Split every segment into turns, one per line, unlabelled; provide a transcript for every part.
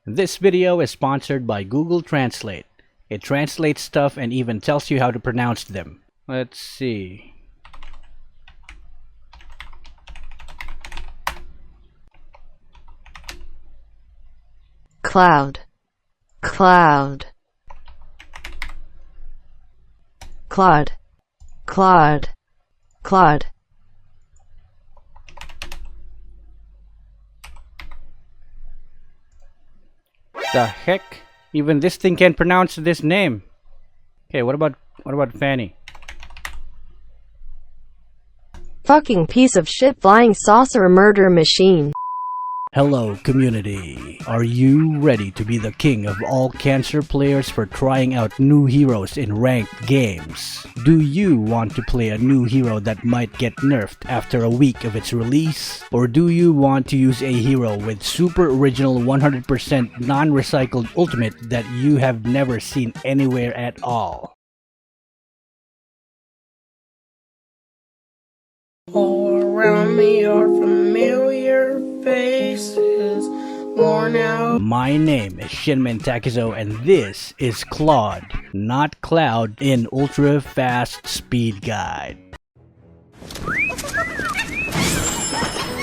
This video is sponsored by Google Translate. It translates stuff and even tells you how to pronounce them. Let's see.
Cloud, Cloud, Claude, Claude, Claude.
The heck? Even this thing can't pronounce this name. Okay, what about Fanny?
Fucking piece of shit flying saucer murder machine.
Hello community, are you ready to be the king of all cancer players for trying out new heroes in ranked games? Do you want to play a new hero that might get nerfed after a week of its release? Or do you want to use a hero with super original 100% non-recycled ultimate that you have never seen anywhere at all?
All around me are familiar faces, worn out.
My name is Shinmen Takezo and this is Claude, not Cloud, in Ultra Fast Speed Guide.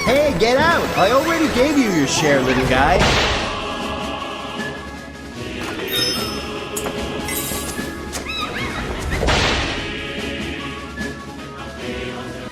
Hey, get out! I already gave you your share, little guy.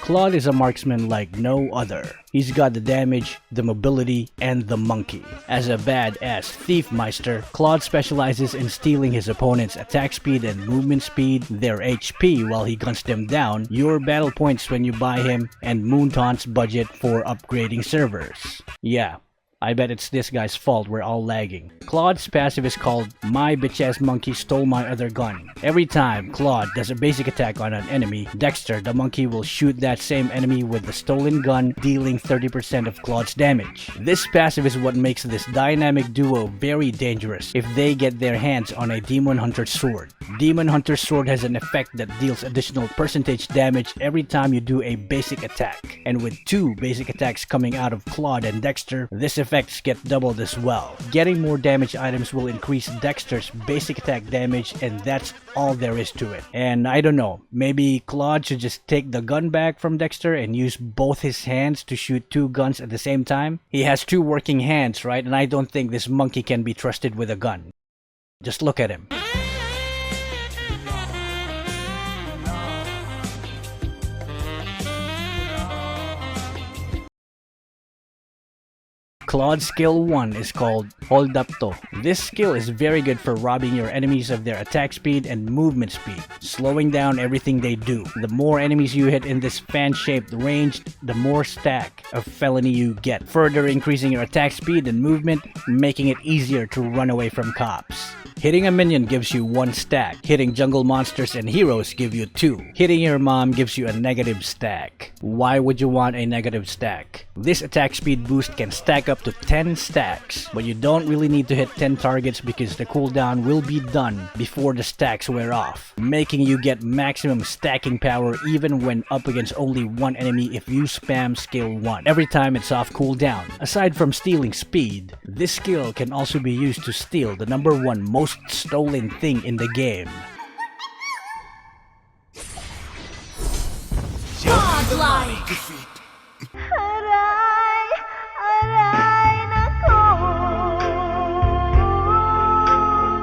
Claude is a marksman like no other. He's got the damage, the mobility, and the monkey. As a badass thief meister, Claude specializes in stealing his opponent's attack speed and movement speed, their HP while he guns them down, your battle points when you buy him, and Moontaunt's budget for upgrading servers. Yeah, I bet it's this guy's fault we're all lagging. Claude's passive is called My Bitch-Ass Monkey Stole My Other Gun. Every time Claude does a basic attack on an enemy, Dexter, the monkey, will shoot that same enemy with the stolen gun, dealing 30% of Claude's damage. This passive is what makes this dynamic duo very dangerous if they get their hands on a Demon Hunter sword. Demon Hunter sword has an effect that deals additional percentage damage every time you do a basic attack. And with two basic attacks coming out of Claude and Dexter, this effects get doubled as well. Getting more damage items will increase Dexter's basic attack damage, and that's all there is to it. And I don't know, maybe Claude should just take the gun back from Dexter and use both his hands to shoot two guns at the same time? He has two working hands, right? And I don't think this monkey can be trusted with a gun. Just look at him. Claude's skill 1 is called Hold Up To. This skill is very good for robbing your enemies of their attack speed and movement speed, slowing down everything they do. The more enemies you hit in this fan-shaped range, the more stack of felony you get, further increasing your attack speed and movement, making it easier to run away from cops. Hitting a minion gives you 1 stack. Hitting jungle monsters and heroes give you 2. Hitting your mom gives you a negative stack. Why would you want a negative stack? This attack speed boost can stack up to 10 stacks, but you don't really need to hit 10 targets because the cooldown will be done before the stacks wear off, making you get maximum stacking power even when up against only one enemy if you spam skill 1 every time it's off cooldown. Aside from stealing speed, this skill can also be used to steal the #1 most stolen thing in the game.
Godlike!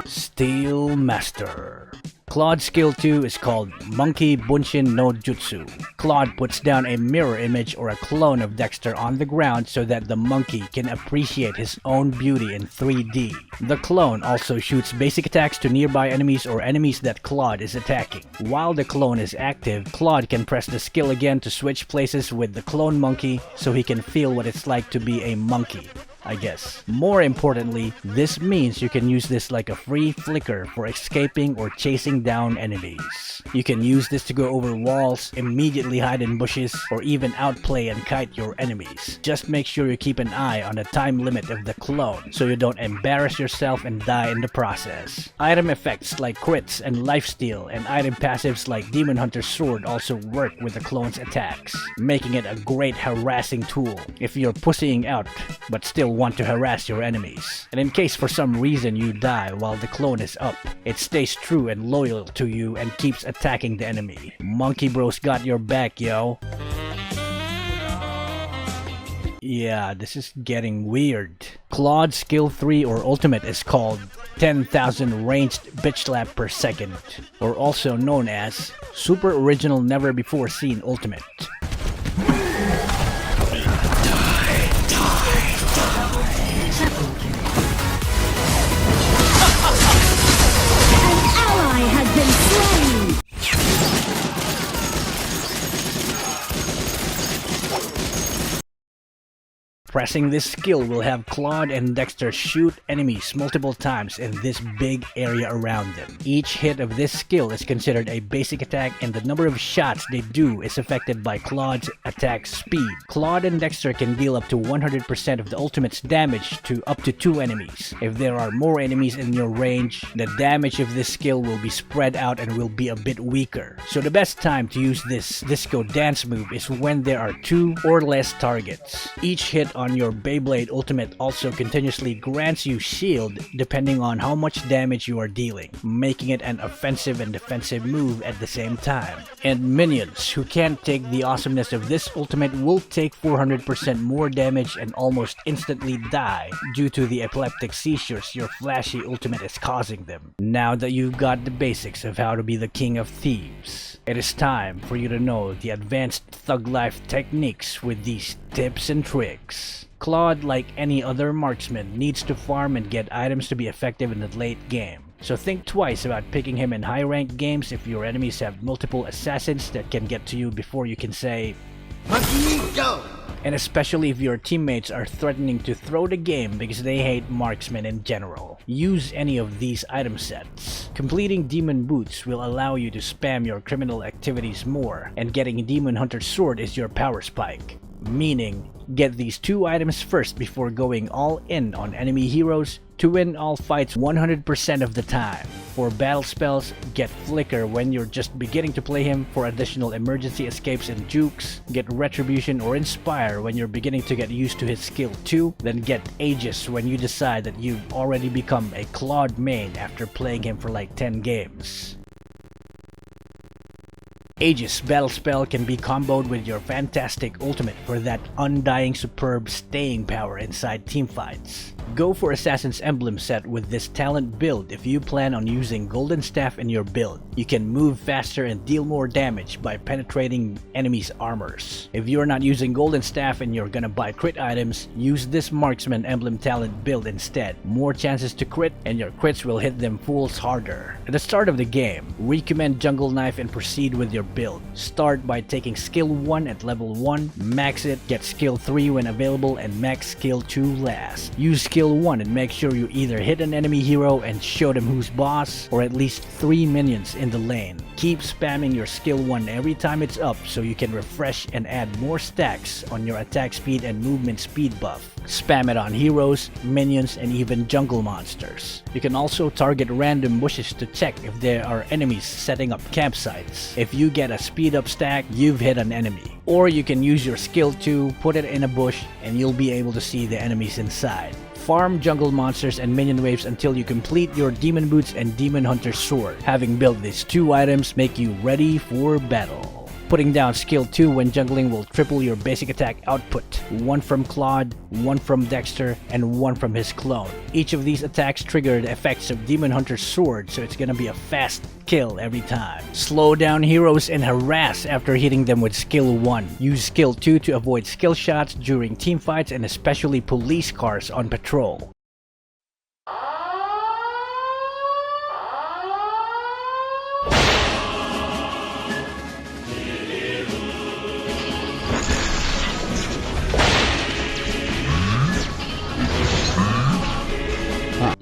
Steel Master. Claude's skill 2 is called Monkey Bunshin no Jutsu. Claude puts down a mirror image or a clone of Dexter on the ground so that the monkey can appreciate his own beauty in 3D. The clone also shoots basic attacks to nearby enemies or enemies that Claude is attacking. While the clone is active, Claude can press the skill again to switch places with the clone monkey so he can feel what it's like to be a monkey, I guess. More importantly, this means you can use this like a free flicker for escaping or chasing down enemies. You can use this to go over walls, immediately hide in bushes, or even outplay and kite your enemies. Just make sure you keep an eye on the time limit of the clone so you don't embarrass yourself and die in the process. Item effects like crits and lifesteal and item passives like Demon Hunter's sword also work with the clone's attacks, making it a great harassing tool if you're pussying out but still still want to harass your enemies. And in case for some reason you die while the clone is up, it stays true and loyal to you and keeps attacking the enemy. Monkey Bros got your back, yo. Yeah, this is getting weird. Claude skill 3 or ultimate is called 10,000 ranged bitch slap per second, or also known as Super Original Never Before Seen Ultimate. Pressing this skill will have Claude and Dexter shoot enemies multiple times in this big area around them. Each hit of this skill is considered a basic attack, and the number of shots they do is affected by Claude's attack speed. Claude and Dexter can deal up to 100% of the ultimate's damage to up to 2 enemies. If there are more enemies in your range, the damage of this skill will be spread out and will be a bit weaker. So the best time to use this disco dance move is when there are 2 or less targets. Each hit on your Beyblade ultimate also continuously grants you shield depending on how much damage you are dealing, making it an offensive and defensive move at the same time. And minions who can't take the awesomeness of this ultimate will take 400% more damage and almost instantly die due to the epileptic seizures your flashy ultimate is causing them. Now that you've got the basics of how to be the king of thieves, it is time for you to know the advanced thug life techniques with these tips and tricks. Claude, like any other marksman, needs to farm and get items to be effective in the late game. So think twice about picking him in high-ranked games if your enemies have multiple assassins that can get to you before you can say,
Monkey, go!
And especially if your teammates are threatening to throw the game because they hate marksmen in general. Use any of these item sets. Completing Demon Boots will allow you to spam your criminal activities more, and getting Demon Hunter's Sword is your power spike. Meaning, get these 2 items first before going all in on enemy heroes to win all fights 100% of the time. For battle spells, get Flicker when you're just beginning to play him for additional emergency escapes and jukes. Get Retribution or Inspire when you're beginning to get used to his skill 2. Then get Aegis when you decide that you've already become a Claude main after playing him for like 10 games. Aegis battle spell can be comboed with your fantastic ultimate for that undying superb staying power inside teamfights. Go for Assassin's Emblem set with this talent build if you plan on using Golden Staff in your build. You can move faster and deal more damage by penetrating enemies' armors. If you're not using Golden Staff and you're gonna buy crit items, use this Marksman Emblem talent build instead. More chances to crit, and your crits will hit them fools harder. At the start of the game, recommend Jungle Knife and proceed with your build. Start by taking skill 1 at level 1, max it, get skill 3 when available, and max skill 2 last. Use skill 1 and make sure you either hit an enemy hero and show them who's boss, or at least 3 minions in the lane. Keep spamming your skill 1 every time it's up so you can refresh and add more stacks on your attack speed and movement speed buff. Spam it on heroes, minions, and even jungle monsters. You can also target random bushes to check if there are enemies setting up campsites. If you get a speed up stack, you've hit an enemy. Or you can use your skill 2, put it in a bush, and you'll be able to see the enemies inside. Farm jungle monsters and minion waves until you complete your Demon Boots and Demon Hunter's Sword. Having built these 2 items make you ready for battle. Putting down skill 2 when jungling will triple your basic attack output. 1 from Claude, 1 from Dexter, and 1 from his clone. Each of these attacks trigger the effects of Demon Hunter's Sword, so it's gonna be a fast kill every time. Slow down heroes and harass after hitting them with skill 1. Use skill 2 to avoid skill shots during teamfights and especially police cars on patrol.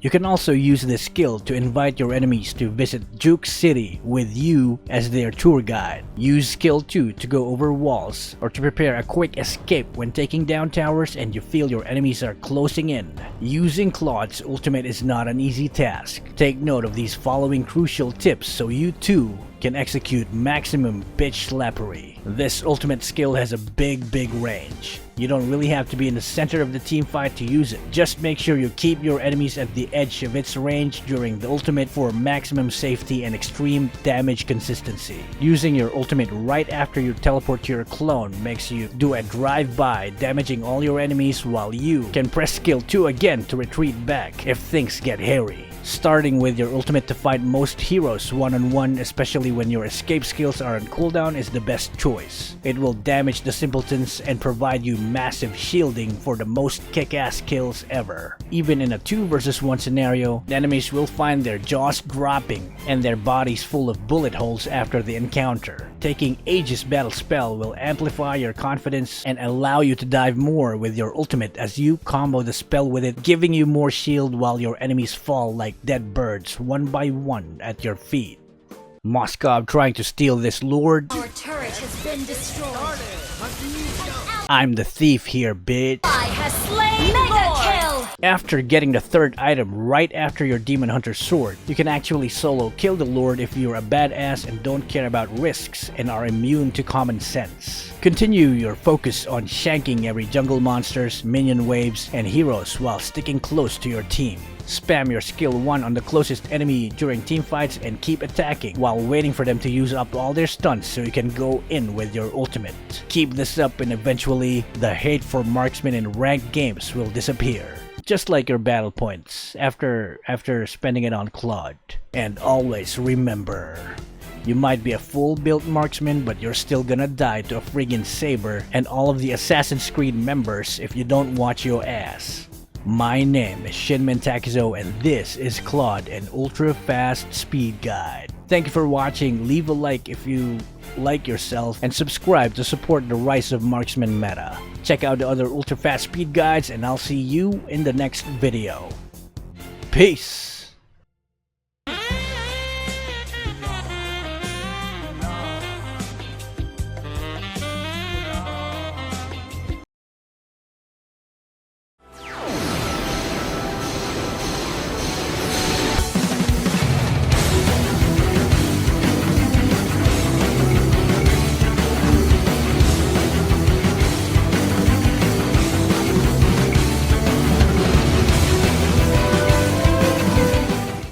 You can also use this skill to invite your enemies to visit Juke City with you as their tour guide. Use skill 2 to go over walls or to prepare a quick escape when taking down towers and you feel your enemies are closing in. Using Claude's ultimate is not an easy task. Take note of these following crucial tips so you too can execute maximum bitch slappery. This ultimate skill has a big range. You don't really have to be in the center of the team fight to use it. Just make sure you keep your enemies at the edge of its range during the ultimate for maximum safety and extreme damage consistency. Using your ultimate right after you teleport to your clone makes you do a drive-by, damaging all your enemies while you can press skill 2 again to retreat back if things get hairy. Starting with your ultimate to fight most heroes one-on-one, especially when your escape skills are on cooldown, is the best choice. It will damage the simpletons and provide you massive shielding for the most kick-ass kills ever. Even in a 2 versus 1 scenario, the enemies will find their jaws dropping and their bodies full of bullet holes after the encounter. Taking Aegis Battle Spell will amplify your confidence and allow you to dive more with your ultimate as you combo the spell with it, giving you more shield while your enemies fall like dead birds one by one at your feet. Moskov trying to steal this lord.
Our turret has been destroyed.
I'm the thief here, bitch.
I has slain Mega kill!
After getting the 3rd item right after your Demon Hunter sword, you can actually solo kill the Lord if you're a badass and don't care about risks and are immune to common sense. Continue your focus on shanking every jungle monsters, minion waves, and heroes while sticking close to your team. Spam your skill 1 on the closest enemy during team fights and keep attacking while waiting for them to use up all their stunts so you can go in with your ultimate. Keep this up and eventually the hate for marksmen in ranked games will disappear. Just like your battle points after spending it on Claude. And always remember, you might be a full-built marksman, but you're still gonna die to a friggin' saber and all of the Assassin's Creed members if you don't watch your ass. My name is Shinmen Takezo and this is Claude, an ultra-fast speed guide. Thank you for watching. Leave a like if you like yourself and subscribe to support the rise of marksman meta. Check out the other ultra-fast speed guides and I'll see you in the next video. Peace!